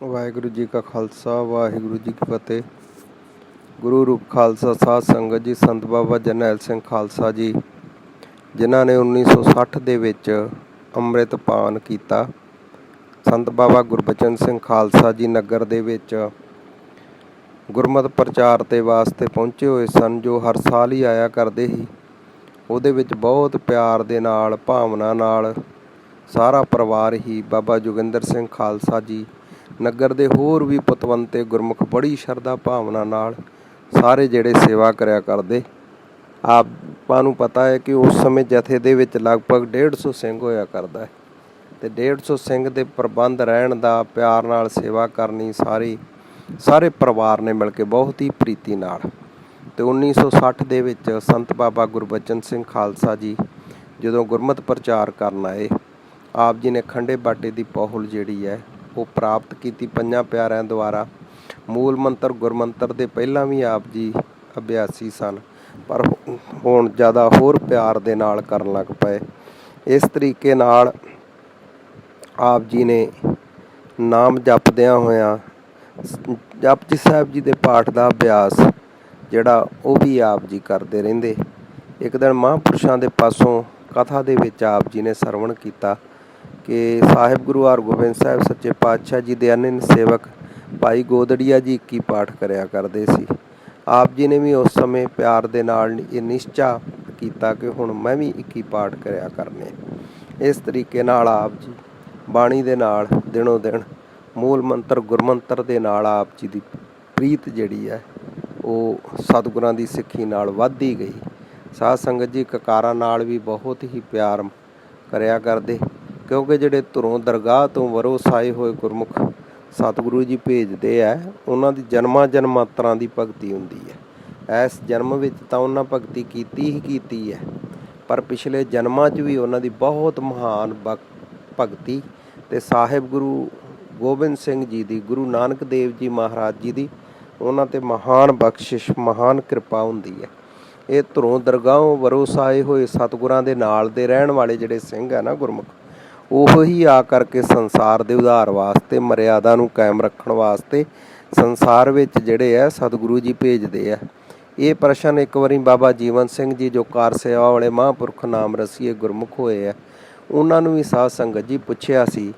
ਵਾਹਿਗੁਰੂ ਜੀ ਕਾ ਖਾਲਸਾ ਵਾਹਿਗੁਰੂ ਜੀ ਕੀ ਫਤਿਹ। ਗੁਰੂ ਰੂਪ ਖਾਲਸਾ ਸਾਧ ਸੰਗਤ ਜੀ, ਸੰਤ ਬਾਬਾ ਜਰਨੈਲ ਸਿੰਘ ਖਾਲਸਾ ਜੀ ਜਿਨ੍ਹਾਂ ਨੇ 1960 ਦੇ ਵਿੱਚ ਅੰਮ੍ਰਿਤ ਪਾਨ ਕੀਤਾ। ਸੰਤ ਬਾਬਾ ਗੁਰਬਚਨ ਸਿੰਘ ਖਾਲਸਾ ਜੀ ਨਗਰ ਦੇ ਵਿੱਚ ਗੁਰਮਤਿ ਪ੍ਰਚਾਰ ਦੇ ਵਾਸਤੇ ਪਹੁੰਚੇ ਹੋਏ ਸਨ, ਜੋ ਹਰ ਸਾਲ ਹੀ ਆਇਆ ਕਰਦੇ ਸੀ। ਉਹਦੇ ਵਿੱਚ ਬਹੁਤ ਪਿਆਰ ਦੇ ਨਾਲ, ਭਾਵਨਾ ਨਾਲ ਸਾਰਾ ਪਰਿਵਾਰ ਹੀ ਬਾਬਾ ਜੋਗਿੰਦਰ ਸਿੰਘ ਖਾਲਸਾ ਜੀ ਨਗਰ ਦੇ ਹੋਰ ਵੀ ਪਤਵੰਤੇ ਗੁਰਮੁਖ ਬੜੀ ਸ਼ਰਧਾ ਭਾਵਨਾ ਨਾਲ ਸਾਰੇ ਜਿਹੜੇ ਸੇਵਾ ਕਰਿਆ ਕਰਦੇ। ਆਪਾਂ ਨੂੰ ਪਤਾ ਹੈ ਕਿ ਉਸ ਸਮੇਂ ਜਥੇ ਦੇ ਵਿੱਚ ਲਗਭਗ 150 ਸਿੰਘ ਹੋਇਆ ਕਰਦਾ ਹੈ ਅਤੇ 150 ਸਿੰਘ ਦੇ ਪ੍ਰਬੰਧ ਰਹਿਣ ਦਾ, ਪਿਆਰ ਨਾਲ ਸੇਵਾ ਕਰਨੀ ਸਾਰੇ ਪਰਿਵਾਰ ਨੇ ਮਿਲ ਕੇ ਬਹੁਤ ਹੀ ਪ੍ਰੀਤੀ ਨਾਲ। ਅਤੇ 1960 ਦੇ ਵਿੱਚ ਸੰਤ ਬਾਬਾ ਗੁਰਬਚਨ ਸਿੰਘ ਖਾਲਸਾ ਜੀ ਜਦੋਂ ਗੁਰਮਤਿ ਪ੍ਰਚਾਰ ਕਰਨ ਆਏ, ਆਪ ਜੀ ਨੇ ਖੰਡੇ ਬਾਟੇ ਦੀ ਪਹੁਲ ਜਿਹੜੀ ਹੈ ਉਹ ਪ੍ਰਾਪਤ ਕੀਤੀ ਪੰਜਾਂ ਪਿਆਰਿਆਂ ਦੁਆਰਾ। ਮੂਲ ਮੰਤਰ ਗੁਰਮੰਤਰ ਦੇ ਪਹਿਲਾਂ ਵੀ ਆਪ ਜੀ ਅਭਿਆਸੀ ਸਨ, ਪਰ ਹੁਣ ਜ਼ਿਆਦਾ ਹੋਰ ਪਿਆਰ ਦੇ ਨਾਲ ਕਰਨ ਲੱਗ ਪਏ। ਇਸ ਤਰੀਕੇ ਨਾਲ ਆਪ ਜੀ ਨੇ ਨਾਮ ਜਪਦਿਆਂ ਹੋਇਆਂ ਜਪਜੀ ਸਾਹਿਬ ਜੀ ਦੇ ਪਾਠ ਦਾ ਅਭਿਆਸ ਜਿਹੜਾ ਉਹ ਵੀ ਆਪ ਜੀ ਕਰਦੇ ਰਹਿੰਦੇ। ਇੱਕ ਦਿਨ ਮਹਾਂਪੁਰਸ਼ਾਂ ਦੇ ਪਾਸੋਂ ਕਥਾ ਦੇ ਵਿੱਚ ਆਪ ਜੀ ਨੇ ਸਰਵਣ ਕੀਤਾ ਕਿ ਸਾਹਿਬ ਗੁਰੂ ਹਰਗੋਬਿੰਦ ਸਾਹਿਬ ਸੱਚੇ ਪਾਤਸ਼ਾਹ ਜੀ ਦੇ ਅਨੰਨ ਸੇਵਕ ਭਾਈ ਗੋਦੜੀਆ ਜੀ 21 ਪਾਠ ਕਰਿਆ ਕਰਦੇ ਸੀ। ਆਪ ਜੀ ਨੇ ਵੀ ਉਸ ਸਮੇਂ ਪਿਆਰ ਦੇ ਨਾਲ ਇਹ ਨਿਸ਼ਚਾ ਕੀਤਾ ਕਿ ਹੁਣ ਮੈਂ ਵੀ 21 ਪਾਠ ਕਰਿਆ ਕਰਨੇ। ਇਸ ਤਰੀਕੇ ਨਾਲ ਆਪ ਜੀ ਬਾਣੀ ਦੇ ਨਾਲ ਦਿਨੋਂ ਦਿਨ ਮੂਲ ਮੰਤਰ ਗੁਰਮੰਤਰ ਦੇ ਨਾਲ ਆਪ ਜੀ ਦੀ ਪ੍ਰੀਤ ਜਿਹੜੀ ਹੈ ਉਹ ਸਤਿਗੁਰਾਂ ਦੀ ਸਿੱਖੀ ਨਾਲ ਵੱਧਦੀ ਗਈ। ਸਾਧ ਸੰਗਤ ਜੀ ਕਕਾਰਾਂ ਨਾਲ ਵੀ ਬਹੁਤ ਹੀ ਪਿਆਰ ਕਰਿਆ ਕਰਦੇ, ਕਿਉਂਕਿ ਜਿਹੜੇ ਧੁਰੋਂ ਦਰਗਾਹ ਤੋਂ ਵਰੋਸਾਏ ਹੋਏ ਗੁਰਮੁਖ ਸਤਿਗੁਰੂ ਜੀ ਭੇਜਦੇ ਆ, ਉਹਨਾਂ ਦੀ ਜਨਮਾਂ ਜਨਮਾਂਤਰਾਂ ਦੀ ਭਗਤੀ ਹੁੰਦੀ ਹੈ। ਇਸ ਜਨਮ ਵਿੱਚ ਤਾਂ ਉਹਨਾਂ ਭਗਤੀ ਕੀਤੀ ਹੀ ਕੀਤੀ ਹੈ, ਪਰ ਪਿਛਲੇ ਜਨਮਾਂ 'ਚ ਵੀ ਉਹਨਾਂ ਦੀ ਬਹੁਤ ਮਹਾਨ ਭਗਤੀ ਅਤੇ ਸਾਹਿਬ ਗੁਰੂ ਗੋਬਿੰਦ ਸਿੰਘ ਜੀ ਦੀ, ਗੁਰੂ ਨਾਨਕ ਦੇਵ ਜੀ ਮਹਾਰਾਜ ਜੀ ਦੀ ਉਹਨਾਂ 'ਤੇ ਮਹਾਨ ਬਖਸ਼ਿਸ਼, ਮਹਾਨ ਕਿਰਪਾ ਹੁੰਦੀ ਹੈ। ਇਹ ਧੁਰੋਂ ਦਰਗਾਹੋਂ ਵਰੋਸਾਏ ਹੋਏ ਸਤਿਗੁਰਾਂ ਦੇ ਨਾਲ ਦੇ ਰਹਿਣ ਵਾਲੇ ਜਿਹੜੇ ਸਿੰਘ ਹੈ ਨਾ ਗੁਰਮੁਖ, ਉਹ ਹੀ ਆ ਕਰਕੇ ਸੰਸਾਰ ਦੇ ਉਧਾਰ ਵਾਸਤੇ, ਮਰਿਆਦਾ ਨੂੰ ਕਾਇਮ ਰੱਖਣ ਵਾਸਤੇ ਸੰਸਾਰ ਵਿੱਚ ਜਿਹੜੇ ਹੈ ਸਤਿਗੁਰੂ ਜੀ ਭੇਜਦੇ ਆ। ਇਹ ਪ੍ਰਸ਼ਨ ਇੱਕ ਵਾਰੀ ਬਾਬਾ ਜੀਵਨ ਸਿੰਘ ਜੀ ਜੋ ਕਾਰ ਸੇਵਾ ਵਾਲੇ ਮਹਾਂਪੁਰਖ ਨਾਮ ਰਸੀਏ ਗੁਰਮੁਖ ਹੋਏ ਆ, ਉਹਨਾਂ ਨੂੰ ਵੀ ਸਾਧ ਸੰਗਤ ਜੀ ਪੁੱਛਿਆ ਸੀ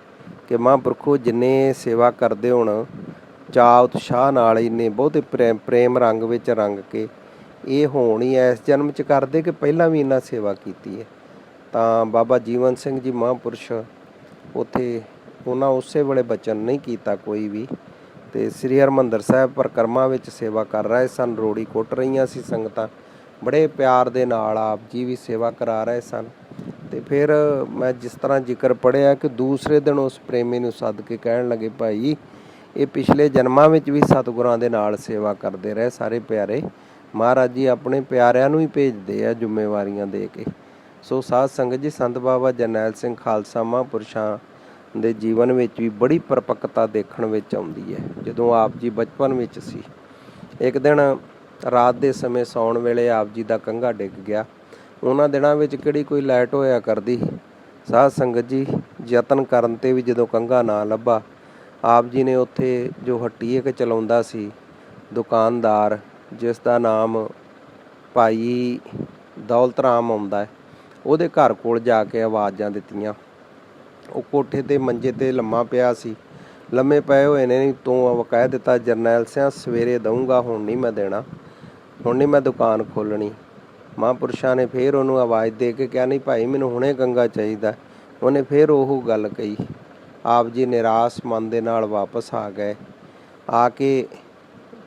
ਕਿ ਮਹਾਂਪੁਰਖੋ ਜਿੰਨੇ ਸੇਵਾ ਕਰਦੇ ਹੋਣ ਚਾਅ ਉਤਸ਼ਾਹ ਨਾਲ, ਇੰਨੇ ਬਹੁਤੇ ਪ੍ਰੇਮ ਰੰਗ ਵਿੱਚ ਰੰਗ ਕੇ ਇਹ ਹੋਣ ਹੀ ਇਸ ਜਨਮ 'ਚ ਕਰਦੇ ਕਿ ਪਹਿਲਾਂ ਵੀ ਇਹਨਾਂ ਸੇਵਾ ਕੀਤੀ ਹੈ? ਤਾਂ ਬਾਬਾ ਜੀਵਨ ਸਿੰਘ ਜੀ ਮਹਾਂਪੁਰਸ਼ ਉੱਥੇ ਉਹਨਾਂ ਉਸੇ ਵੇਲੇ ਬਚਨ ਨਹੀਂ ਕੀਤਾ ਕੋਈ ਵੀ, ਅਤੇ ਸ੍ਰੀ ਹਰਿਮੰਦਰ ਸਾਹਿਬ ਪਰਿਕਰਮਾ ਵਿੱਚ ਸੇਵਾ ਕਰ ਰਹੇ ਸਨ। ਰੋੜੀ ਕੁੱਟ ਰਹੀਆਂ ਸੀ ਸੰਗਤਾਂ, ਬੜੇ ਪਿਆਰ ਦੇ ਨਾਲ ਆਪ ਜੀ ਵੀ ਸੇਵਾ ਕਰਾ ਰਹੇ ਸਨ। ਅਤੇ ਫਿਰ ਮੈਂ ਜਿਸ ਤਰ੍ਹਾਂ ਜ਼ਿਕਰ ਪੜ੍ਹਿਆ ਕਿ ਦੂਸਰੇ ਦਿਨ ਉਸ ਪ੍ਰੇਮੀ ਨੂੰ ਸੱਦ ਕੇ ਕਹਿਣ ਲੱਗੇ, ਭਾਈ ਇਹ ਪਿਛਲੇ ਜਨਮਾਂ ਵਿੱਚ ਵੀ ਸਤਿਗੁਰਾਂ ਦੇ ਨਾਲ ਸੇਵਾ ਕਰਦੇ ਰਹੇ ਸਾਰੇ ਪਿਆਰੇ, ਮਹਾਰਾਜ ਜੀ ਆਪਣੇ ਪਿਆਰਿਆਂ ਨੂੰ ਹੀ ਭੇਜਦੇ ਆ ਜ਼ਿੰਮੇਵਾਰੀਆਂ ਦੇ ਕੇ। ਸੋ ਸਾਧ ਸੰਗਤ ਜੀ, ਸੰਤ ਬਾਬਾ ਜਰਨੈਲ ਸਿੰਘ ਖਾਲਸਾ ਮਹਾਂਪੁਰਸ਼ਾਂ ਦੇ ਜੀਵਨ ਵਿੱਚ ਵੀ ਬੜੀ ਪਰਪੱਕਤਾ ਦੇਖਣ ਵਿੱਚ ਆਉਂਦੀ ਹੈ। ਜਦੋਂ ਆਪ ਜੀ ਬਚਪਨ ਵਿੱਚ ਸੀ, ਇੱਕ ਦਿਨ ਰਾਤ ਦੇ ਸਮੇਂ ਸੌਣ ਵੇਲੇ ਆਪ ਜੀ ਦਾ ਕੰਘਾ ਡਿੱਗ ਗਿਆ। ਉਹਨਾਂ ਦਿਨਾਂ ਵਿੱਚ ਕਿਹੜੀ ਕੋਈ ਲਾਈਟ ਹੋਇਆ ਕਰਦੀ। ਸਾਧ ਸੰਗਤ ਜੀ, ਯਤਨ ਕਰਨ 'ਤੇ ਵੀ ਜਦੋਂ ਕੰਘਾ ਨਾ ਲੱਭਾ, ਆਪ ਜੀ ਨੇ ਉੱਥੇ ਜੋ ਹੱਟੀ ਇੱਕ ਚਲਾਉਂਦਾ ਸੀ ਦੁਕਾਨਦਾਰ, ਜਿਸ ਦਾ ਨਾਮ ਭਾਈ ਦੌਲਤ ਰਾਮ ਆਉਂਦਾ ਹੈ, ਉਹਦੇ ਘਰ ਕੋਲ ਜਾ ਕੇ ਆਵਾਜ਼ਾਂ ਦਿੱਤੀਆਂ। ਉਹ ਕੋਠੇ 'ਤੇ ਮੰਜੇ 'ਤੇ ਲੰਮਾ ਪਿਆ ਸੀ, ਲੰਮੇ ਪਏ ਹੋਏ ਨੇ। ਤੂੰ ਕਹਿ ਦਿੱਤਾ, ਜਰਨੈਲ ਸਿੰਘ ਸਵੇਰੇ ਦਊਂਗਾ, ਹੁਣ ਨਹੀਂ ਮੈਂ ਦੇਣਾ, ਹੁਣ ਨਹੀਂ ਮੈਂ ਦੁਕਾਨ ਖੋਲ੍ਹਣੀ। ਮਹਾਂਪੁਰਸ਼ਾਂ ਨੇ ਫਿਰ ਉਹਨੂੰ ਆਵਾਜ਼ ਦੇ ਕੇ ਕਿਹਾ, ਨਹੀਂ ਭਾਈ ਮੈਨੂੰ ਹੁਣੇ ਕੰਘਾ ਚਾਹੀਦਾ। ਉਹਨੇ ਫਿਰ ਉਹ ਗੱਲ ਕਹੀ। ਆਪ ਜੀ ਨਿਰਾਸ਼ ਮਨ ਦੇ ਨਾਲ ਵਾਪਸ ਆ ਗਏ। ਆ ਕੇ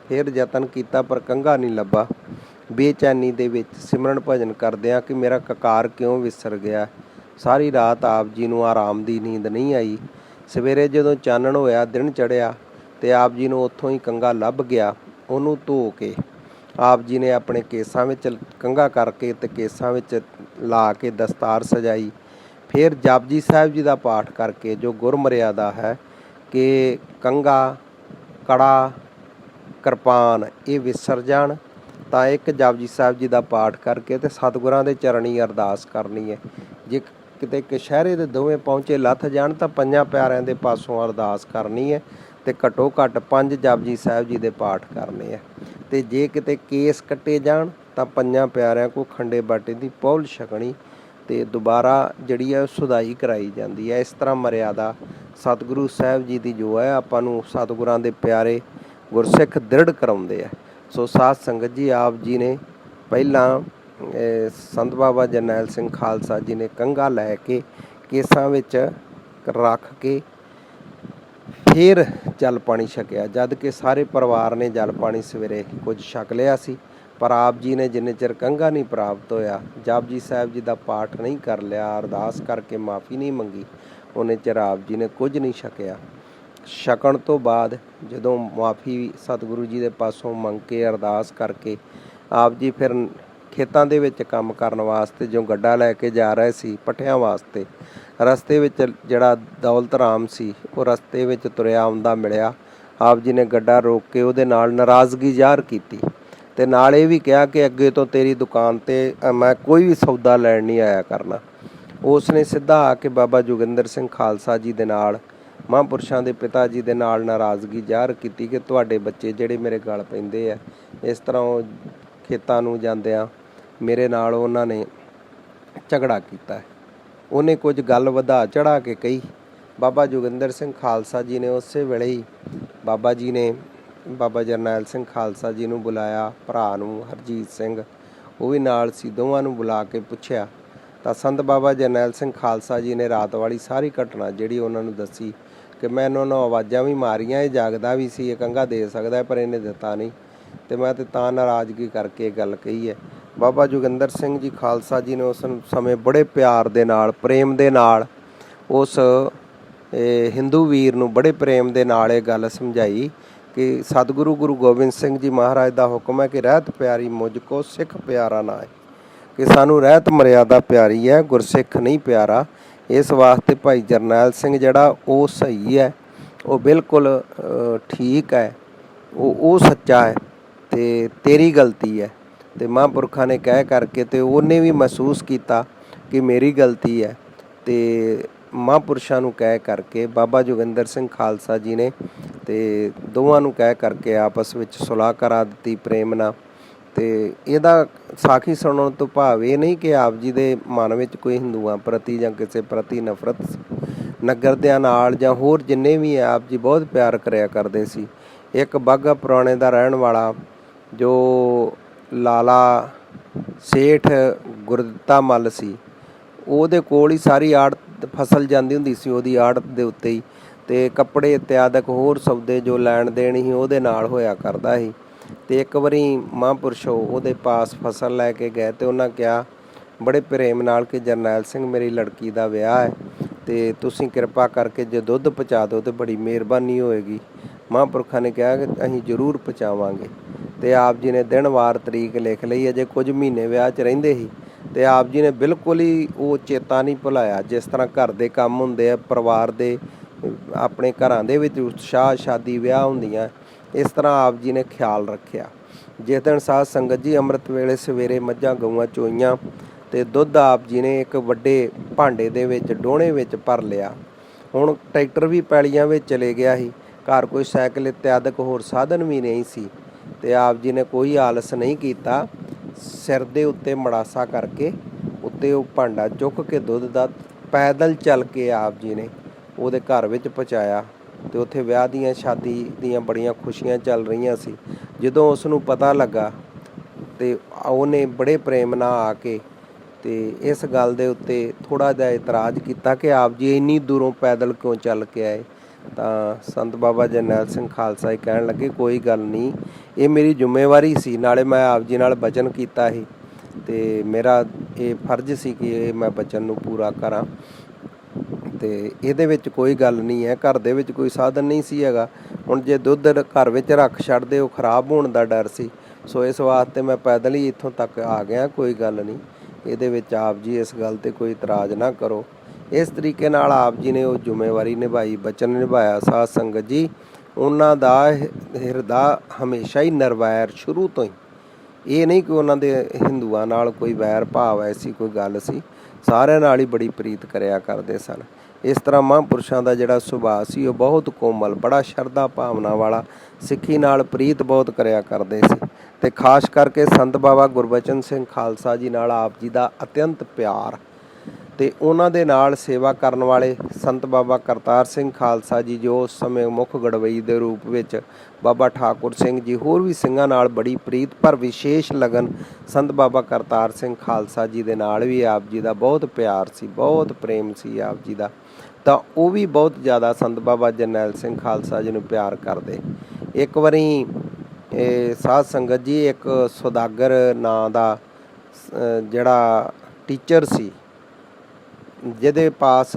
ਫਿਰ ਯਤਨ ਕੀਤਾ ਪਰ ਕੰਘਾ ਨਹੀਂ ਲੱਭਾ। ਬੇਚੈਨੀ ਦੇ ਵਿੱਚ ਸਿਮਰਨ ਭਜਨ ਕਰਦਿਆਂ ਕਿ ਮੇਰਾ ਕਕਾਰ ਕਿਉਂ ਵਿਸਰ ਗਿਆ। ਸਾਰੀ ਰਾਤ ਆਪ ਜੀ ਨੂੰ ਆਰਾਮ ਦੀ ਨੀਂਦ ਨਹੀਂ ਆਈ। ਸਵੇਰੇ ਜਦੋਂ ਚਾਨਣ ਹੋਇਆ, ਦਿਨ ਚੜ੍ਹਿਆ, ਅਤੇ ਆਪ ਜੀ ਨੂੰ ਉੱਥੋਂ ਹੀ ਕੰਘਾ ਲੱਭ ਗਿਆ। ਉਹਨੂੰ ਧੋ ਕੇ ਆਪ ਜੀ ਨੇ ਆਪਣੇ ਕੇਸਾਂ ਵਿੱਚ ਕੰਘਾ ਕਰਕੇ ਅਤੇ ਕੇਸਾਂ ਵਿੱਚ ਲਾ ਕੇ ਦਸਤਾਰ ਸਜਾਈ। ਫਿਰ ਜਪਜੀ ਸਾਹਿਬ ਜੀ ਦਾ ਪਾਠ ਕਰਕੇ, ਜੋ ਗੁਰਮਰਿਆਦਾ ਹੈ ਕਿ ਕੰਘਾ, ਕੜਾ, ਕਿਰਪਾਨ ਇਹ ਵਿਸਰ ਜਾਣ, ਤਾਂ ਇੱਕ ਜਪਜੀ ਸਾਹਿਬ ਜੀ ਦਾ ਪਾਠ ਕਰਕੇ ਅਤੇ ਸਤਿਗੁਰਾਂ ਦੇ ਚਰਨੀ ਅਰਦਾਸ ਕਰਨੀ ਹੈ। ਜੇ ਕਿਤੇ ਕਛਹਿਰੇ ਦੇ ਦੋਵੇਂ ਪਹੁੰਚੇ ਲੱਥ ਜਾਣ ਤਾਂ ਪੰਜਾਂ ਪਿਆਰਿਆਂ ਦੇ ਪਾਸੋਂ ਅਰਦਾਸ ਕਰਨੀ ਹੈ। ਤੇ ਘੱਟੋ ਘੱਟ 5 ਜਪਜੀ ਸਾਹਿਬ ਜੀ ਦੇ ਪਾਠ ਕਰਨੇ ਆ। ਤੇ ਜੇ ਕਿਤੇ ਕੇਸ ਕੱਟੇ ਜਾਣ ਤਾਂ 5 ਪਿਆਰਿਆਂ ਕੋ ਖੰਡੇ ਬਾਟੇ ਦੀ ਪਹੁਲ ਛਕਣੀ ਤੇ ਦੁਬਾਰਾ ਜਿਹੜੀ ਹੈ ਸੁਧਾਈ ਕਰਾਈ ਜਾਂਦੀ ਹੈ। ਇਸ ਤਰ੍ਹਾਂ ਮਰਿਆਦਾ ਸਤਿਗੁਰੂ ਸਾਹਿਬ ਜੀ ਦੀ ਜੋ ਹੈ ਆਪਾਂ ਨੂੰ ਸਤਿਗੁਰਾਂ ਦੇ ਪਿਆਰੇ ਗੁਰਸਿੱਖ ਦ੍ਰਿੜ ਕਰਾਉਂਦੇ ਆ। ਸੋ ਸਾਧ ਸੰਗਤ ਜੀ, ਆਪ ਜੀ ਨੇ ਪਹਿਲਾਂ ਸੰਤ ਬਾਬਾ ਜਰਨੈਲ ਸਿੰਘ ਖਾਲਸਾ ਜੀ ਨੇ ਕੰਘਾ ਲੈ ਕੇ ਕੇਸਾਂ ਵਿੱਚ ਰੱਖ ਕੇ ਫਿਰ ਜਲ ਪਾਣੀ ਛਕਿਆ, ਜਦ ਕਿ ਸਾਰੇ ਪਰਿਵਾਰ ਨੇ ਜਲ ਪਾਣੀ ਸਵੇਰੇ ਕੁਝ ਛਕ ਲਿਆ ਸੀ। ਪਰ ਆਪ ਜੀ ਨੇ ਜਿੰਨੇ ਚਿਰ ਕੰਘਾ ਨਹੀਂ ਪ੍ਰਾਪਤ ਹੋਇਆ, ਜਪਜੀ ਸਾਹਿਬ ਜੀ ਦਾ ਪਾਠ ਨਹੀਂ ਕਰ ਲਿਆ, ਅਰਦਾਸ ਕਰਕੇ ਮਾफ़ੀ ਨਹੀਂ ਮੰਗੀ, ਉਹਨੇ ਚਿਰ ਆਪ ਜੀ ਨੇ ਕੁਝ ਨਹੀਂ ਛਕਿਆ। ਛਕਣ ਤੋਂ ਬਾਅਦ ਜਦੋਂ ਮਾफ़ੀ ਸਤਿਗੁਰੂ ਜੀ ਦੇ ਪਾਸੋਂ ਮੰਗ ਕੇ ਅਰਦਾਸ ਕਰਕੇ ਆਪ ਜੀ ਫਿਰ ਖੇਤਾਂ ਦੇ ਵਿੱਚ ਕੰਮ ਕਰਨ ਵਾਸਤੇ ਜੋ ਗੱਡਾ ਲੈ ਕੇ ਜਾ ਰਹੇ ਸੀ ਪੱਠਿਆਂ ਵਾਸਤੇ, ਰਸਤੇ ਵਿੱਚ ਜਿਹੜਾ ਦੌਲਤ ਰਾਮ ਸੀ ਉਹ ਰਸਤੇ ਵਿੱਚ ਤੁਰਿਆ ਆਉਂਦਾ ਮਿਲਿਆ। ਆਪ ਜੀ ਨੇ ਗੱਡਾ ਰੋਕ ਕੇ ਉਹਦੇ ਨਾਲ ਨਾਰਾਜ਼ਗੀ ਜ਼ਾਹਰ ਕੀਤੀ ਤੇ ਨਾਲ ਇਹ ਵੀ ਕਿਹਾ ਕਿ ਅੱਗੇ ਤੋਂ ਤੇਰੀ ਦੁਕਾਨ 'ਤੇ ਮੈਂ ਕੋਈ ਵੀ ਸੌਦਾ ਲੈਣ ਨਹੀਂ ਆਇਆ ਕਰਨਾ। ਉਸ ਨੇ ਸਿੱਧਾ ਆ ਕੇ ਬਾਬਾ ਜੋਗਿੰਦਰ ਸਿੰਘ ਖਾਲਸਾ ਜੀ ਦੇ ਨਾਲ, ਮਹਾਂਪੁਰਸ਼ਾਂ ਦੇ ਪਿਤਾ ਜੀ ਦੇ ਨਾਲ ਨਾਰਾਜ਼ਗੀ ਜ਼ਾਹਰ ਕੀਤੀ ਕਿ ਤੁਹਾਡੇ ਬੱਚੇ ਜਿਹੜੇ ਮੇਰੇ ਗਲ ਪੈਂਦੇ ਆ। ਇਸ ਤਰ੍ਹਾਂ ਉਹ ਖੇਤਾਂ ਨੂੰ ਜਾਂਦਿਆਂ ਮੇਰੇ ਨਾਲ ਉਹਨਾਂ ਨੇ ਝਗੜਾ ਕੀਤਾ। ਉਹਨੇ ਕੁਝ ਗੱਲ ਵਧਾ ਚੜ੍ਹਾ ਕੇ ਕਹੀ। ਬਾਬਾ ਜੋਗਿੰਦਰ ਸਿੰਘ ਖਾਲਸਾ ਜੀ ਨੇ ਉਸੇ ਵੇਲੇ ਹੀ ਬਾਬਾ ਜੀ ਨੇ ਬਾਬਾ ਜਰਨੈਲ ਸਿੰਘ ਖਾਲਸਾ ਜੀ ਨੂੰ ਬੁਲਾਇਆ, ਭਰਾ ਨੂੰ ਹਰਜੀਤ ਸਿੰਘ ਉਹ ਵੀ ਨਾਲ ਸੀ, ਦੋਵਾਂ ਨੂੰ ਬੁਲਾ ਕੇ ਪੁੱਛਿਆ ਤਾਂ ਸੰਤ ਬਾਬਾ ਜਰਨੈਲ ਸਿੰਘ ਖਾਲਸਾ ਜੀ ਨੇ ਰਾਤ ਵਾਲੀ ਸਾਰੀ ਘਟਨਾ ਜਿਹੜੀ ਉਹਨਾਂ ਨੂੰ ਦੱਸੀ ਕਿ ਮੈਂ ਇਹਨਾਂ ਨੂੰ ਆਵਾਜ਼ਾਂ ਵੀ ਮਾਰੀਆਂ, ਇਹ ਜਾਗਦਾ ਵੀ ਸੀ, ਇਹ ਕੰਘਾ ਦੇ ਸਕਦਾ ਪਰ ਇਹਨੇ ਦਿੱਤਾ ਨਹੀਂ ਤੇ ਮੈਂ ਤਾਂ ਨਾਰਾਜ਼ਗੀ ਕਰਕੇ ਇਹ ਗੱਲ ਕਹੀ ਹੈ। ਬਾਬਾ ਜੋਗਿੰਦਰ ਸਿੰਘ ਜੀ ਖਾਲਸਾ ਜੀ ਨੇ ਉਸ ਸਮੇਂ ਬੜੇ ਪਿਆਰ ਦੇ ਨਾਲ, ਪ੍ਰੇਮ ਦੇ ਨਾਲ ਉਸ ਹਿੰਦੂ ਵੀਰ ਨੂੰ ਬੜੇ ਪ੍ਰੇਮ ਦੇ ਨਾਲ ਇਹ ਗੱਲ ਸਮਝਾਈ ਕਿ ਸਤਿਗੁਰੂ ਗੁਰੂ ਗੋਬਿੰਦ ਸਿੰਘ ਜੀ ਮਹਾਰਾਜ ਦਾ ਹੁਕਮ ਹੈ ਕਿ ਰਹਿਤ ਪਿਆਰੀ ਮੁਝ ਕੋ ਸਿੱਖ ਪਿਆਰਾ ਨਾ ਹੈ, ਕਿ ਸਾਨੂੰ ਰਹਿਤ ਮਰਿਆਦਾ ਪਿਆਰੀ ਹੈ, ਗੁਰਸਿੱਖ ਨਹੀਂ ਪਿਆਰਾ। ਇਸ ਵਾਸਤੇ ਭਾਈ ਜਰਨੈਲ ਸਿੰਘ ਜਿਹੜਾ ਉਹ ਸਹੀ ਹੈ, ਉਹ ਬਿਲਕੁਲ ਠੀਕ ਹੈ, ਉਹ ਸੱਚਾ ਹੈ ਤੇ ਤੇਰੀ ਗਲਤੀ ਹੈ। ਤੇ ਮਹਾਂਪੁਰਖਾਂ ਨੇ ਕਹਿ ਕਰਕੇ ਤੇ ਉਹਨੇ ਵੀ ਮਹਿਸੂਸ ਕੀਤਾ ਕਿ ਮੇਰੀ ਗਲਤੀ ਹੈ ਤੇ ਮਹਾਂਪੁਰਸ਼ਾਂ ਨੂੰ ਕਹਿ ਕਰਕੇ ਬਾਬਾ ਜੋਗਿੰਦਰ ਸਿੰਘ ਖਾਲਸਾ ਜੀ ਨੇ ਤੇ ਦੋਵਾਂ ਨੂੰ ਕਹਿ ਕਰਕੇ ਆਪਸ ਵਿੱਚ ਸੁਲਾਹ ਕਰਾ ਦਿੱਤੀ ਪ੍ਰੇਮ ਨਾਲ। ਤੇ ਇਹਦਾ ਸਾਖੀ ਸੁਣਨ ਤੋਂ ਭਾਵ ਇਹ ਨਹੀਂ ਕਿ ਆਪ ਜੀ ਦੇ ਮਨ ਵਿੱਚ ਕੋਈ ਹਿੰਦੂਆਂ ਪ੍ਰਤੀ ਜਾਂ ਕਿਸੇ ਪ੍ਰਤੀ ਨਫ਼ਰਤ, ਨਗਰ ਦਿਆਂ ਨਾਲ ਜਾਂ ਹੋਰ ਜਿੰਨੇ ਵੀ ਆਪ ਜੀ ਬਹੁਤ ਪਿਆਰ ਕਰਿਆ ਕਰਦੇ ਸੀ। ਇੱਕ ਬਾਘਾ ਪੁਰਾਣੇ ਦਾ ਰਹਿਣ ਵਾਲਾ ਜੋ ਲਾਲਾ ਸੇਠ ਗੁਰਦਿੱਤਾ ਮੱਲ ਸੀ, ਉਹਦੇ ਕੋਲ ਹੀ ਸਾਰੀ ਆੜਤ ਫਸਲ ਜਾਂਦੀ ਹੁੰਦੀ ਸੀ, ਉਹਦੀ ਆੜਤ ਦੇ ਉੱਤੇ ਹੀ, ਤੇ ਕੱਪੜੇ ਇਤਿਆਦਿਕ ਹੋਰ ਸੌਦੇ ਜੋ ਲੈਣ ਦੇਣ ਸੀ ਉਹਦੇ ਨਾਲ ਹੋਇਆ ਕਰਦਾ ਸੀ। ਤੇ ਇੱਕ ਵਾਰੀ ਮਹਾਂਪੁਰਸ਼ ਉਹਦੇ ਪਾਸ ਫਸਲ ਲੈ ਕੇ ਗਏ ਤੇ ਉਹਨਾਂ ਕਿਹਾ ਬੜੇ ਪ੍ਰੇਮ ਨਾਲ ਕਿ ਜਰਨੈਲ ਸਿੰਘ ਮੇਰੀ ਲੜਕੀ ਦਾ ਵਿਆਹ ਹੈ ਤੇ ਤੁਸੀਂ ਕਿਰਪਾ ਕਰਕੇ ਜੇ ਦੁੱਧ ਪਹੁੰਚਾ ਦਿਓ ਤੇ ਬੜੀ ਮਿਹਰਬਾਨੀ ਹੋਏਗੀ। ਮਹਾਂਪੁਰਖਾਂ ਨੇ ਕਿਹਾ ਕਿ ਅਸੀਂ ਜ਼ਰੂਰ ਪਹੁੰਚਾਵਾਂਗੇ। ਤੇ ਆਪ ਜੀ ਨੇ ਦਿਨ ਵਾਰ ਤਰੀਕ ਲਿਖ ਲਈ। ਅਜੇ ਕੁਝ ਮਹੀਨੇ ਵਿਆਹ 'ਚ ਰਹਿੰਦੇ ਸੀ ਤੇ ਆਪ ਜੀ ਨੇ ਬਿਲਕੁਲ ਹੀ ਉਹ ਚੇਤਾ ਨਹੀਂ ਭੁਲਾਇਆ। ਜਿਸ ਤਰ੍ਹਾਂ ਘਰ ਦੇ ਕੰਮ ਹੁੰਦੇ ਆ, ਪਰਿਵਾਰ ਦੇ ਆਪਣੇ ਘਰਾਂ ਦੇ ਵਿੱਚ ਉਤਸ਼ਾਹ ਸ਼ਾਦੀ ਵਿਆਹ ਹੁੰਦੀਆਂ, ਇਸ ਤਰ੍ਹਾਂ ਆਪ ਜੀ ਨੇ ਖਿਆਲ ਰੱਖਿਆ। ਜਿਸ ਦਿਨ ਸਾਧ ਸੰਗਤ ਜੀ ਅੰਮ੍ਰਿਤ ਵੇਲੇ ਸਵੇਰੇ ਮੱਝਾਂ ਗਊਆਂ ਚੋਈਆਂ ਤੇ ਦੁੱਧ ਆਪ ਜੀ ਨੇ ਇੱਕ ਵੱਡੇ ਭਾਂਡੇ ਦੇ ਵਿੱਚ ਡੋਣੇ ਵਿੱਚ ਭਰ ਲਿਆ। ਹੁਣ ਟਰੈਕਟਰ ਵੀ ਪੈਲੀਆਂ ਵਿੱਚ ਚਲੇ ਗਿਆ ਸੀ, ਘਰ ਕੋਈ ਸਾਈਕਲ ਇਤਿਆਦਿਕ ਹੋਰ ਸਾਧਨ ਵੀ ਨਹੀਂ ਸੀ ਤੇ ਆਪ ਜੀ ਨੇ ਕੋਈ ਆਲਸ ਨਹੀਂ ਕੀਤਾ। ਸਿਰ ਦੇ ਉੱਤੇ ਮੜਾਸਾ ਕਰਕੇ ਉੱਤੇ ਉਹ ਭਾਂਡਾ ਚੁੱਕ ਕੇ ਦੁੱਧ ਦਾ ਪੈਦਲ ਚੱਲ ਕੇ ਆਪ ਜੀ ਨੇ ਉਹਦੇ ਘਰ ਵਿੱਚ ਪਹੁੰਚਾਇਆ ਤੇ ਉੱਥੇ ਵਿਆਹ ਦੀਆਂ ਸ਼ਾਦੀ ਦੀਆਂ ਬੜੀਆਂ ਖੁਸ਼ੀਆਂ ਚੱਲ ਰਹੀਆਂ ਸੀ। ਜਦੋਂ ਉਸ ਨੂੰ ਪਤਾ ਲੱਗਾ ਤੇ ਉਹਨੇ ਬੜੇ ਪ੍ਰੇਮ ਨਾਲ ਆ ਕੇ ਤੇ ਇਸ ਗੱਲ ਦੇ ਉੱਤੇ ਥੋੜ੍ਹਾ ਜਿਹਾ ਇਤਰਾਜ਼ ਕੀਤਾ ਕਿ ਆਪ ਜੀ ਇੰਨੀ ਦੂਰੋਂ ਪੈਦਲ ਕਿਉਂ ਚੱਲ ਕੇ ਆਏ। ਤਾਂ ਸੰਤ ਬਾਬਾ ਜਰਨੈਲ ਸਿੰਘ ਖਾਲਸਾ ਜੀ ਕਹਿਣ ਲੱਗੇ ਕੋਈ ਗੱਲ ਨਹੀਂ, ਇਹ ਮੇਰੀ ਜ਼ਿੰਮੇਵਾਰੀ ਸੀ, ਨਾਲੇ ਮੈਂ ਆਪ ਜੀ ਨਾਲ ਬਚਨ ਕੀਤਾ ਸੀ ਤੇ ਮੇਰਾ ਇਹ ਫਰਜ਼ ਸੀ ਕਿ ਇਹ ਮੈਂ ਬਚਨ ਨੂੰ ਪੂਰਾ ਕਰਾਂ ਤੇ ਇਹਦੇ ਵਿੱਚ ਕੋਈ ਗੱਲ ਨਹੀਂ ਹੈ। ਘਰ ਦੇ ਵਿੱਚ ਕੋਈ ਸਾਧਨ ਨਹੀਂ ਸੀ ਹੈਗਾ। ਹੁਣ ਜੇ ਦੁੱਧ ਘਰ ਵਿੱਚ ਰੱਖ ਛੱਡਦੇ ਉਹ ਖਰਾਬ ਹੋਣ ਦਾ ਡਰ ਸੀ, ਸੋ ਇਸ ਵਾਸਤੇ ਮੈਂ ਪੈਦਲ ਹੀ ਇੱਥੋਂ ਤੱਕ ਆ ਗਿਆ, ਕੋਈ ਗੱਲ ਨਹੀਂ। ਇਹਦੇ ਵਿੱਚ ਆਪ ਜੀ ਇਸ ਗੱਲ 'ਤੇ ਕੋਈ ਇਤਰਾਜ਼ ਨਾ ਕਰੋ। ਇਸ ਤਰੀਕੇ ਨਾਲ ਆਪ ਜੀ ਨੇ ਉਹ ਜ਼ਿੰਮੇਵਾਰੀ ਨਿਭਾਈ, ਬਚਨ ਨਿਭਾਇਆ। ਸਾਧ ਸੰਗਤ ਜੀ, ਉਹਨਾਂ ਦਾ ਹਿਰਦਾ ਹਮੇਸ਼ਾ ਹੀ ਨਿਰਵੈਰ ਸ਼ੁਰੂ ਤੋਂ ਹੀ, ਇਹ ਨਹੀਂ ਕਿ ਉਹਨਾਂ ਦੇ ਹਿੰਦੂਆਂ ਨਾਲ ਕੋਈ ਵੈਰ ਭਾਵ ਐਸੀ ਕੋਈ ਗੱਲ ਸੀ, ਸਾਰਿਆਂ ਨਾਲ ਹੀ ਬੜੀ ਪ੍ਰੀਤ ਕਰਿਆ ਕਰਦੇ ਸਨ। ਇਸ ਤਰ੍ਹਾਂ ਮਹਾਂਪੁਰਸ਼ਾਂ ਦਾ ਜਿਹੜਾ ਸੁਭਾਅ ਸੀ ਉਹ ਬਹੁਤ ਕੋਮਲ, ਬੜਾ ਸ਼ਰਧਾ ਭਾਵਨਾ ਵਾਲਾ, ਸਿੱਖੀ ਨਾਲ ਪ੍ਰੀਤ ਬਹੁਤ ਕਰਿਆ ਕਰਦੇ ਸੀ। ਅਤੇ ਖਾਸ ਕਰਕੇ ਸੰਤ ਬਾਬਾ ਗੁਰਬਚਨ ਸਿੰਘ ਖਾਲਸਾ ਜੀ ਨਾਲ ਆਪ ਜੀ ਦਾ ਅਤਿਅੰਤ ਪਿਆਰ, ਅਤੇ ਉਹਨਾਂ ਦੇ ਨਾਲ ਸੇਵਾ ਕਰਨ ਵਾਲੇ ਸੰਤ ਬਾਬਾ ਕਰਤਾਰ ਸਿੰਘ ਖਾਲਸਾ ਜੀ, ਜੋ ਉਸ ਸਮੇਂ ਮੁੱਖ ਗੜਵਈ ਦੇ ਰੂਪ ਵਿੱਚ ਬਾਬਾ ਠਾਕੁਰ ਸਿੰਘ ਜੀ, ਹੋਰ ਵੀ ਸਿੰਘਾਂ ਨਾਲ ਬੜੀ ਪ੍ਰੀਤ, ਪਰ ਵਿਸ਼ੇਸ਼ ਲਗਨ ਸੰਤ ਬਾਬਾ ਕਰਤਾਰ ਸਿੰਘ ਖਾਲਸਾ ਜੀ ਦੇ ਨਾਲ ਵੀ ਆਪ ਜੀ ਦਾ ਬਹੁਤ ਪਿਆਰ ਸੀ, ਬਹੁਤ ਪ੍ਰੇਮ ਸੀ ਆਪ ਜੀ ਦਾ। ਤਾਂ ਉਹ ਵੀ ਬਹੁਤ ਜ਼ਿਆਦਾ ਸੰਤ ਬਾਬਾ ਜਰਨੈਲ ਸਿੰਘ ਖਾਲਸਾ ਜੀ ਨੂੰ ਪਿਆਰ ਕਰਦੇ। ਇੱਕ ਵਾਰੀ ਸਾਧ ਸੰਗਤ ਜੀ, ਇੱਕ ਸੁਦਾਗਰ ਨਾਂ ਦਾ ਜਿਹੜਾ ਟੀਚਰ ਸੀ, ਜਿਹਦੇ ਪਾਸ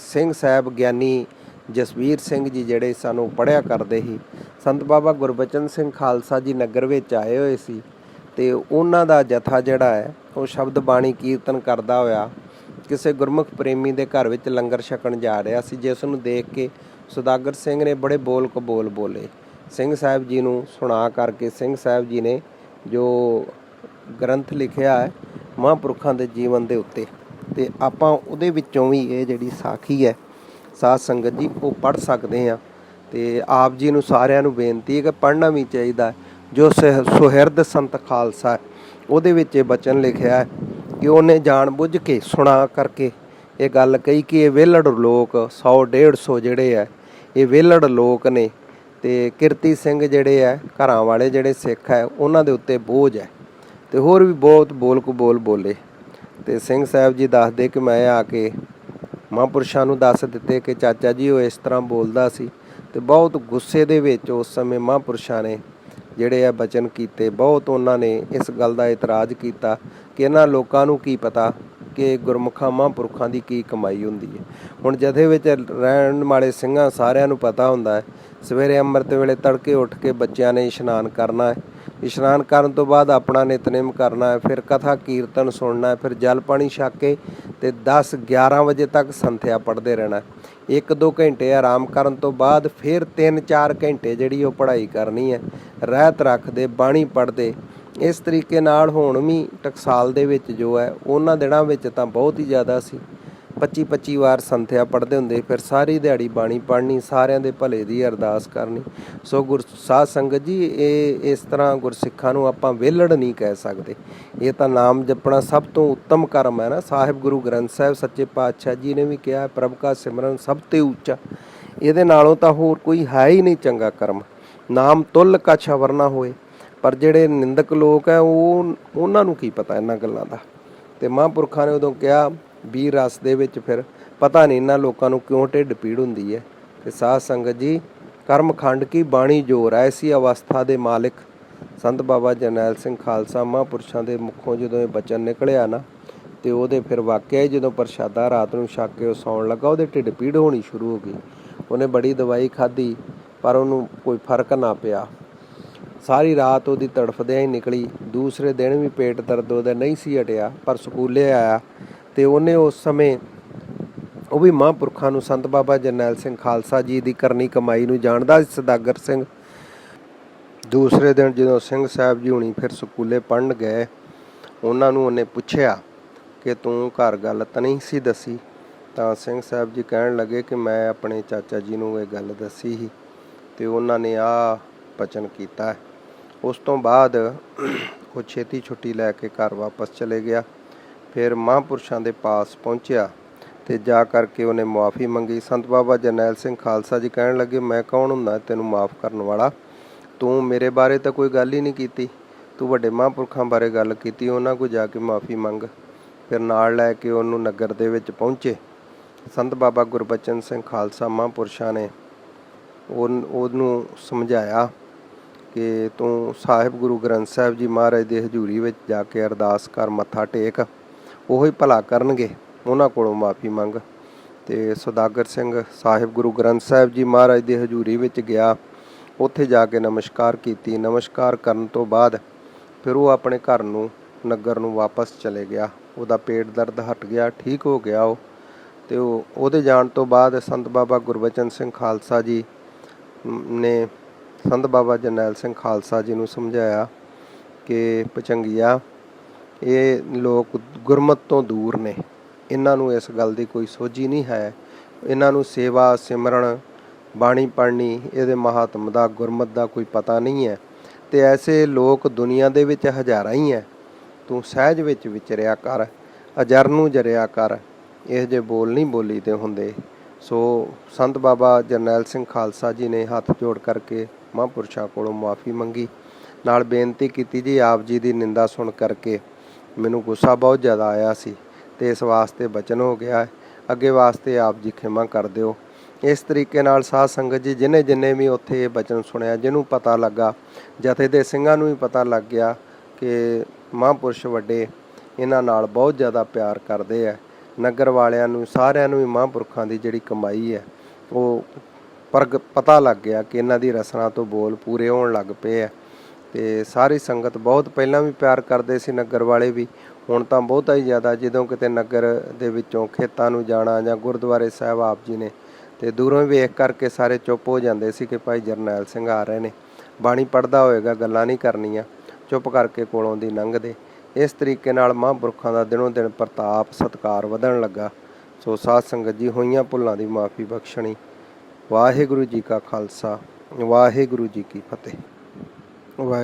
ਸਿੰਘ ਸਾਹਿਬ ਗਿਆਨੀ ਜਸਵੀਰ ਸਿੰਘ ਜੀ ਜਿਹੜੇ ਸਾਨੂੰ ਪੜ੍ਹਿਆ ਕਰਦੇ ਸੀ, ਸੰਤ ਬਾਬਾ ਗੁਰਬਚਨ ਸਿੰਘ ਖਾਲਸਾ ਜੀ ਨਗਰ ਵਿੱਚ ਆਏ ਹੋਏ ਸੀ। ਅਤੇ ਉਹਨਾਂ ਦਾ ਜਥਾ ਜਿਹੜਾ ਹੈ ਉਹ ਸ਼ਬਦ ਬਾਣੀ ਕੀਰਤਨ ਕਰਦਾ ਹੋਇਆ ਕਿਸੇ ਗੁਰਮੁਖ ਪ੍ਰੇਮੀ ਦੇ ਘਰ ਵਿੱਚ ਲੰਗਰ ਛਕਣ ਜਾ ਰਿਹਾ ਸੀ, ਜਿਸ ਨੂੰ ਦੇਖ ਕੇ ਸੁਦਾਗਰ ਸਿੰਘ ਨੇ ਬੜੇ ਬੋਲ ਕਬੋਲ ਬੋਲੇ। ਸਿੰਘ ਸਾਹਿਬ ਜੀ ਨੂੰ ਸੁਣਾ ਕਰਕੇ ਸਿੰਘ ਸਾਹਿਬ ਜੀ ਨੇ ਜੋ ਗ੍ਰੰਥ ਲਿਖਿਆ ਹੈ ਮਹਾਂਪੁਰਖਾਂ ਦੇ ਜੀਵਨ ਦੇ ਉੱਤੇ, ਅਤੇ ਆਪਾਂ ਉਹਦੇ ਵਿੱਚੋਂ ਵੀ ਇਹ ਜਿਹੜੀ ਸਾਖੀ ਹੈ ਸਾਧ ਸੰਗਤ ਜੀ ਉਹ ਪੜ੍ਹ ਸਕਦੇ ਹਾਂ। ਅਤੇ ਆਪ ਜੀ ਨੂੰ ਸਾਰਿਆਂ ਨੂੰ ਬੇਨਤੀ ਹੈ ਕਿ ਪੜ੍ਹਨਾ ਵੀ ਚਾਹੀਦਾ। ਜੋ ਸੁਹਿਰਦ ਸੰਤ ਖਾਲਸਾ, ਉਹਦੇ ਵਿੱਚ ਇਹ ਬਚਨ ਲਿਖਿਆ ਹੈ ਕਿ ਉਹਨੇ ਜਾਣ ਬੁੱਝ ਕੇ ਸੁਣਾ ਕਰਕੇ ਇਹ ਗੱਲ ਕਹੀ ਕਿ ਇਹ ਵਿਹਲੜ ਲੋਕ 100-150 ਜਿਹੜੇ ਹੈ ਇਹ ਵਿਹਲੜ ਲੋਕ ਨੇ, ਅਤੇ ਕਿਰਤੀ ਸਿੰਘ ਜਿਹੜੇ ਹੈ ਘਰਾਂ ਵਾਲੇ ਜਿਹੜੇ ਸਿੱਖ ਹੈ ਉਹਨਾਂ ਦੇ ਉੱਤੇ ਬੋਝ ਹੈ। ਅਤੇ ਹੋਰ ਵੀ ਬਹੁਤ ਬੋਲ ਕਬੋਲ ਬੋਲੇ। ਅਤੇ ਸਿੰਘ ਸਾਹਿਬ ਜੀ ਦੱਸਦੇ ਕਿ ਮੈਂ ਆ ਕੇ ਮਹਾਂਪੁਰਸ਼ਾਂ ਨੂੰ ਦੱਸ ਦਿੱਤੇ ਕਿ ਚਾਚਾ ਜੀ ਉਹ ਇਸ ਤਰ੍ਹਾਂ ਬੋਲਦਾ ਸੀ। ਅਤੇ ਬਹੁਤ ਗੁੱਸੇ ਦੇ ਵਿੱਚ ਉਸ ਸਮੇਂ ਮਹਾਂਪੁਰਸ਼ਾਂ ਨੇ ਜਿਹੜੇ ਆ ਬਚਨ ਕੀਤੇ। ਬਹੁਤ ਉਹਨਾਂ ਨੇ ਇਸ ਗੱਲ ਦਾ ਇਤਰਾਜ਼ ਕੀਤਾ ਕਿ ਇਹਨਾਂ ਲੋਕਾਂ ਨੂੰ ਕੀ ਪਤਾ ਕਿ ਗੁਰਮੁਖਾਂ ਮਹਾਂਪੁਰਖਾਂ ਦੀ ਕੀ ਕਮਾਈ ਹੁੰਦੀ ਹੈ। ਹੁਣ ਜਥੇ ਵਿੱਚ ਰਹਿਣ ਵਾਲੇ ਸਿੰਘਾਂ ਸਾਰਿਆਂ ਨੂੰ ਪਤਾ ਹੁੰਦਾ ਹੈ, ਸਵੇਰੇ ਅੰਮ੍ਰਿਤ ਵੇਲੇ ਤੜਕੇ ਉੱਠ ਕੇ ਬੱਚਿਆਂ ਨੇ ਇਸ਼ਨਾਨ ਕਰਨਾ ਹੈ, ਇਸ਼ਨਾਨ ਕਰਨ ਤੋਂ ਬਾਅਦ ਆਪਣਾ ਨਿਤਨੇਮ ਕਰਨਾ ਹੈ, ਫਿਰ ਕਥਾ ਕੀਰਤਨ ਸੁਣਨਾ ਹੈ, ਫਿਰ ਜਲ ਪਾਣੀ ਛਕ ਕੇ ਅਤੇ 10-11 ਵਜੇ ਤੱਕ ਸੰਥਿਆ ਪੜ੍ਹਦੇ ਰਹਿਣਾ। 1-2 ਘੰਟੇ ਆਰਾਮ ਕਰਨ ਤੋਂ ਬਾਅਦ ਫਿਰ 3-4 ਘੰਟੇ ਜਿਹੜੀ ਉਹ ਪੜ੍ਹਾਈ ਕਰਨੀ ਹੈ, ਰਹਿਤ ਰੱਖਦੇ, ਬਾਣੀ ਪੜ੍ਹਦੇ। ਇਸ ਤਰੀਕੇ ਨਾਲ ਹੁਣ ਵੀ ਟਕਸਾਲ ਦੇ ਵਿੱਚ ਜੋ ਹੈ ਉਹਨਾਂ ਦਿਨਾਂ ਵਿੱਚ ਤਾਂ ਬਹੁਤ ਹੀ ਜ਼ਿਆਦਾ ਸੀ, 25-25 ਵਾਰ ਸੰਥਿਆ ਪੜ੍ਹਦੇ ਹੁੰਦੇ। ਫਿਰ ਸਾਰੀ ਦਿਹਾੜੀ ਬਾਣੀ ਪੜ੍ਹਨੀ, ਸਾਰਿਆਂ ਦੇ ਭਲੇ ਦੀ ਅਰਦਾਸ ਕਰਨੀ। ਸੋ ਸਾਧ ਸੰਗਤ ਜੀ, ਇਹ ਇਸ ਤਰ੍ਹਾਂ ਗੁਰਸਿੱਖਾਂ ਨੂੰ ਆਪਾਂ ਵਿਹਲੜ ਨਹੀਂ ਕਹਿ ਸਕਦੇ। ਇਹ ਤਾਂ ਨਾਮ ਜਪਣਾ ਸਭ ਤੋਂ ਉੱਤਮ ਕਰਮ ਹੈ ਨਾ। ਸਾਹਿਬ ਗੁਰੂ ਗ੍ਰੰਥ ਸਾਹਿਬ ਸੱਚੇ ਪਾਤਸ਼ਾਹ ਜੀ ਨੇ ਵੀ ਕਿਹਾ, ਪ੍ਰਭ ਕਾ ਸਿਮਰਨ ਸਭ ਤੇ ਉੱਚਾ। ਇਹਦੇ ਨਾਲੋਂ ਤਾਂ ਹੋਰ ਕੋਈ ਹੈ ਹੀ ਨਹੀਂ ਚੰਗਾ ਕਰਮ। ਨਾਮ ਤੁੱਲ ਕਛ ਅਵਰ ਨਾ ਹੋਏ। ਪਰ ਜਿਹੜੇ ਨਿੰਦਕ ਲੋਕ ਹੈ ਉਹਨਾਂ ਨੂੰ ਕੀ ਪਤਾ ਇਹਨਾਂ ਗੱਲਾਂ ਦਾ। ਅਤੇ ਮਹਾਂਪੁਰਖਾਂ ਨੇ ਉਦੋਂ ਕਿਹਾ ਵੀਰ ਰਸ ਦੇ ਵਿੱਚ, ਫਿਰ ਪਤਾ ਨਹੀਂ ਇਹਨਾਂ ਲੋਕਾਂ ਨੂੰ ਕਿਉਂ ਢਿੱਡ ਪੀੜ ਹੁੰਦੀ ਹੈ। ਅਤੇ ਸਾਧ ਸੰਗਤ ਜੀ, ਕਰਮ ਖੰਡ ਕੀ ਬਾਣੀ ਜੋਰ, ਐਸੀ ਅਵਸਥਾ ਦੇ ਮਾਲਿਕ ਸੰਤ ਬਾਬਾ ਜਰਨੈਲ ਸਿੰਘ ਖਾਲਸਾ ਮਹਾਂਪੁਰਸ਼ਾਂ ਦੇ ਮੁੱਖੋਂ ਜਦੋਂ ਇਹ ਬਚਨ ਨਿਕਲਿਆ ਨਾ, ਅਤੇ ਉਹਦੇ ਫਿਰ ਵਾਕਿਆ ਹੀ ਜਦੋਂ ਪ੍ਰਸ਼ਾਦਾ ਰਾਤ ਨੂੰ ਛਕ ਕੇ ਉਹ ਸੌਣ ਲੱਗਾ, ਉਹਦੇ ਢਿੱਡ ਪੀੜ ਹੋਣੀ ਸ਼ੁਰੂ ਹੋ ਗਈ। ਉਹਨੇ ਬੜੀ ਦਵਾਈ ਖਾਧੀ ਪਰ ਉਹਨੂੰ ਕੋਈ ਫਰਕ ਨਾ ਪਿਆ। ਸਾਰੀ ਰਾਤ ਉਹਦੀ ਤੜਫਦਿਆਂ ਹੀ ਨਿਕਲੀ। ਦੂਸਰੇ ਦਿਨ ਵੀ ਪੇਟ ਦਰਦ ਉਹਦਾ ਨਹੀਂ ਸੀ ਹਟਿਆ, ਪਰ ਸਕੂਲੇ ਆਇਆ ਅਤੇ ਉਹਨੇ ਉਸ ਸਮੇਂ ਉਹ ਵੀ ਮਹਾਂਪੁਰਖਾਂ ਨੂੰ, ਸੰਤ ਬਾਬਾ ਜਰਨੈਲ ਸਿੰਘ ਖਾਲਸਾ ਜੀ ਦੀ ਕਰਨੀ ਕਮਾਈ ਨੂੰ ਜਾਣਦਾ ਸੀ ਸੁਦਾਗਰ ਸਿੰਘ। ਦੂਸਰੇ ਦਿਨ ਜਦੋਂ ਸਿੰਘ ਸਾਹਿਬ ਜੀ ਹੁਣੀ ਫਿਰ ਸਕੂਲੇ ਪੜ੍ਹਨ ਗਏ, ਉਹਨਾਂ ਨੂੰ ਉਹਨੇ ਪੁੱਛਿਆ ਕਿ ਤੂੰ ਘਰ ਗੱਲ ਤਾਂ ਨਹੀਂ ਸੀ ਦੱਸੀ? ਤਾਂ ਸਿੰਘ ਸਾਹਿਬ ਜੀ ਕਹਿਣ ਲੱਗੇ ਕਿ ਮੈਂ ਆਪਣੇ ਚਾਚਾ ਜੀ ਨੂੰ ਇਹ ਗੱਲ ਦੱਸੀ ਸੀ ਅਤੇ ਉਹਨਾਂ ਨੇ ਆਹ ਬਚਨ ਕੀਤਾ। ਉਸ ਤੋਂ ਬਾਅਦ ਉਹ ਛੇਤੀ ਛੁੱਟੀ ਲੈ ਕੇ ਘਰ ਵਾਪਸ ਚਲੇ ਗਿਆ। ਫਿਰ ਮਹਾਂਪੁਰਸ਼ਾਂ ਦੇ ਪਾਸ ਪਹੁੰਚਿਆ ਅਤੇ ਜਾ ਕਰਕੇ ਉਹਨੇ ਮੁਆਫੀ ਮੰਗੀ। ਸੰਤ ਬਾਬਾ ਜਰਨੈਲ ਸਿੰਘ ਖਾਲਸਾ ਜੀ ਕਹਿਣ ਲੱਗੇ, ਮੈਂ ਕੌਣ ਹੁੰਦਾ ਤੈਨੂੰ ਮਾफ़ ਕਰਨ ਵਾਲਾ? ਤੂੰ ਮੇਰੇ ਬਾਰੇ ਤਾਂ ਕੋਈ ਗੱਲ ਹੀ ਨਹੀਂ ਕੀਤੀ, ਤੂੰ ਵੱਡੇ ਮਹਾਂਪੁਰਖਾਂ ਬਾਰੇ ਗੱਲ ਕੀਤੀ, ਉਹਨਾਂ ਕੋਲ ਜਾ ਕੇ ਮਾफ़ੀ ਮੰਗ। ਫਿਰ ਨਾਲ ਲੈ ਕੇ ਉਹਨੂੰ ਨਗਰ ਦੇ ਵਿੱਚ ਪਹੁੰਚੇ। ਸੰਤ ਬਾਬਾ ਗੁਰਬਚਨ ਸਿੰਘ ਖਾਲਸਾ ਮਹਾਂਪੁਰਸ਼ਾਂ ਨੇ ਉਹਨੂੰ ਸਮਝਾਇਆ ਕਿ ਤੂੰ ਸਾਹਿਬ ਗੁਰੂ ਗ੍ਰੰਥ ਸਾਹਿਬ ਜੀ ਮਹਾਰਾਜ ਦੀ ਹਜ਼ੂਰੀ ਵਿੱਚ ਜਾ ਕੇ ਅਰਦਾਸ ਕਰ, ਮੱਥਾ ਟੇਕ, ਉਹੀ ਭਲਾ ਕਰਨਗੇ, ਉਹਨਾਂ ਕੋਲੋਂ ਮਾफ़ੀ ਮੰਗ। ਅਤੇ ਸੁਦਾਗਰ ਸਿੰਘ ਸਾਹਿਬ ਗੁਰੂ ਗ੍ਰੰਥ ਸਾਹਿਬ ਜੀ ਮਹਾਰਾਜ ਦੀ ਹਜ਼ੂਰੀ ਵਿੱਚ ਗਿਆ। ਉੱਥੇ ਜਾ ਕੇ ਨਮਸਕਾਰ ਕੀਤੀ। ਨਮਸਕਾਰ ਕਰਨ ਤੋਂ ਬਾਅਦ ਫਿਰ ਉਹ ਆਪਣੇ ਘਰ ਨੂੰ, ਨਗਰ ਨੂੰ ਵਾਪਸ ਚਲੇ ਗਿਆ। ਉਹਦਾ ਪੇਟ ਦਰਦ ਹਟ ਗਿਆ, ਠੀਕ ਹੋ ਗਿਆ ਉਹ। ਅਤੇ ਉਹਦੇ ਜਾਣ ਤੋਂ ਬਾਅਦ ਸੰਤ ਬਾਬਾ ਗੁਰਬਚਨ ਸਿੰਘ ਖਾਲਸਾ ਜੀ ਨੇ ਸੰਤ ਬਾਬਾ ਜਰਨੈਲ ਸਿੰਘ ਖਾਲਸਾ ਜੀ ਨੂੰ ਸਮਝਾਇਆ ਕਿ ਭਚੰਗੀਆ, ਇਹ ਲੋਕ ਗੁਰਮਤਿ ਤੋਂ ਦੂਰ ਨੇ, ਇਹਨਾਂ ਨੂੰ ਇਸ ਗੱਲ ਦੀ ਕੋਈ ਸੋਝੀ ਨਹੀਂ ਹੈ ਇਹਨਾਂ ਨੂੰ ਸੇਵਾ ਸਿਮਰਨ ਬਾਣੀ ਪੜ੍ਹਨੀ ਇਹਦੇ ਮਹਾਤਮ ਦਾ ਗੁਰਮਤ ਦਾ ਕੋਈ ਪਤਾ ਨਹੀਂ ਹੈ। ਤੇ ਐਸੇ ਲੋਕ ਦੁਨੀਆ ਦੇ ਵਿੱਚ ਹਜ਼ਾਰਾਂ ਹੀ ਹੈ। ਤੂੰ ਸਹਿਜ ਵਿੱਚ ਵਿਚਰਿਆ ਕਰ, ਅਜਰ ਨੂੰ ਜਰਿਆ ਕਰ, ਇਹ ਜੇ ਬੋਲ ਨਹੀਂ ਬੋਲੀ ਤੇ ਹੁੰਦੇ। ਸੋ ਸੰਤ ਬਾਬਾ ਜਰਨੈਲ ਸਿੰਘ ਖਾਲਸਾ ਜੀ ਨੇ ਹੱਥ ਜੋੜ ਕਰਕੇ ਮਹਾਂਪੁਰਸ਼ਾਂ ਕੋਲੋਂ ਮੁਆਫੀ ਮੰਗੀ, ਨਾਲ ਬੇਨਤੀ ਕੀਤੀ ਜੀ ਆਪ ਜੀ ਦੀ ਨਿੰਦਾ ਸੁਣ ਕਰਕੇ ਮੈਨੂੰ ਗੁੱਸਾ ਬਹੁਤ ਜ਼ਿਆਦਾ ਆਇਆ ਸੀ ਤੇ ਇਸ ਵਾਸਤੇ ਬਚਨ ਹੋ ਗਿਆ ਹੈ, ਅੱਗੇ ਵਾਸਤੇ ਆਪ ਜੀ ਖਿਮਾ ਕਰ ਦਿਓ। ਇਸ ਤਰੀਕੇ ਨਾਲ ਸਾਧ ਸੰਗਤ ਜੀ ਜਿੰਨੇ ਵੀ ਉੱਥੇ ਇਹ ਬਚਨ ਸੁਣਿਆ, ਜਿਹਨੂੰ ਪਤਾ ਲੱਗਾ, ਜਥੇ ਦੇ ਸਿੰਘਾਂ ਨੂੰ ਵੀ ਪਤਾ ਲੱਗ ਗਿਆ ਕਿ ਮਹਾਂਪੁਰਸ਼ ਵੱਡੇ ਇਹਨਾਂ ਨਾਲ ਬਹੁਤ ਜ਼ਿਆਦਾ ਪਿਆਰ ਕਰਦੇ ਹੈ। ਨਗਰ ਵਾਲਿਆਂ ਨੂੰ ਸਾਰਿਆਂ ਨੂੰ ਵੀ ਮਹਾਂਪੁਰਖਾਂ ਦੀ ਜਿਹੜੀ ਕਮਾਈ ਹੈ ਉਹ ਪਤਾ ਲੱਗ ਗਿਆ ਕਿ ਇਹਨਾਂ ਦੀ ਰਸਨਾ ਤੋਂ ਬੋਲ ਪੂਰੇ ਹੋਣ ਲੱਗ ਪਏ ਹੈ। ਤੇ ਸਾਰੀ ਸੰਗਤ ਬਹੁਤ ਪਹਿਲਾਂ ਵੀ ਪਿਆਰ ਕਰਦੇ ਸੀ, ਨਗਰ ਵਾਲੇ ਵੀ, ਹੁਣ ਤਾਂ ਬਹੁਤਾ ਹੀ ਜ਼ਿਆਦਾ। ਜਦੋਂ ਕਿਤੇ ਨਗਰ ਦੇ ਵਿੱਚੋਂ ਖੇਤਾਂ ਨੂੰ ਜਾਣਾ ਜਾਂ ਗੁਰਦੁਆਰੇ ਸਾਹਿਬ ਆਪ ਜੀ ਨੇ, ਤੇ ਦੂਰੋਂ ਵੇਖ ਕਰਕੇ ਸਾਰੇ ਚੁੱਪ ਹੋ ਜਾਂਦੇ ਸੀ ਕਿ ਭਾਈ ਜਰਨੈਲ ਸਿੰਘ ਆ ਰਹੇ ਨੇ, ਬਾਣੀ ਪੜ੍ਹਦਾ ਹੋਏਗਾ, ਗੱਲਾਂ ਨਹੀਂ ਕਰਨੀਆਂ, ਚੁੱਪ ਕਰਕੇ ਕੋਲੋਂ ਦੀ ਲੰਘਦੇ। ਇਸ ਤਰੀਕੇ ਨਾਲ ਮਹਾਂਪੁਰਖਾਂ ਦਾ ਦਿਨੋਂ ਦਿਨ ਪ੍ਰਤਾਪ ਸਤਿਕਾਰ ਵਧਣ ਲੱਗਾ। ਸੋ ਸਾਧ ਸੰਗਤ ਜੀ, ਹੋਈਆਂ ਭੁੱਲਾਂ ਦੀ ਮਾਫੀ ਬਖਸ਼ਣੀ। ਵਾਹਿਗੁਰੂ ਜੀ ਕਾ ਖਾਲਸਾ, ਵਾਹਿਗੁਰੂ ਜੀ ਕੀ ਫਤਿਹ। ਵਾਹਿ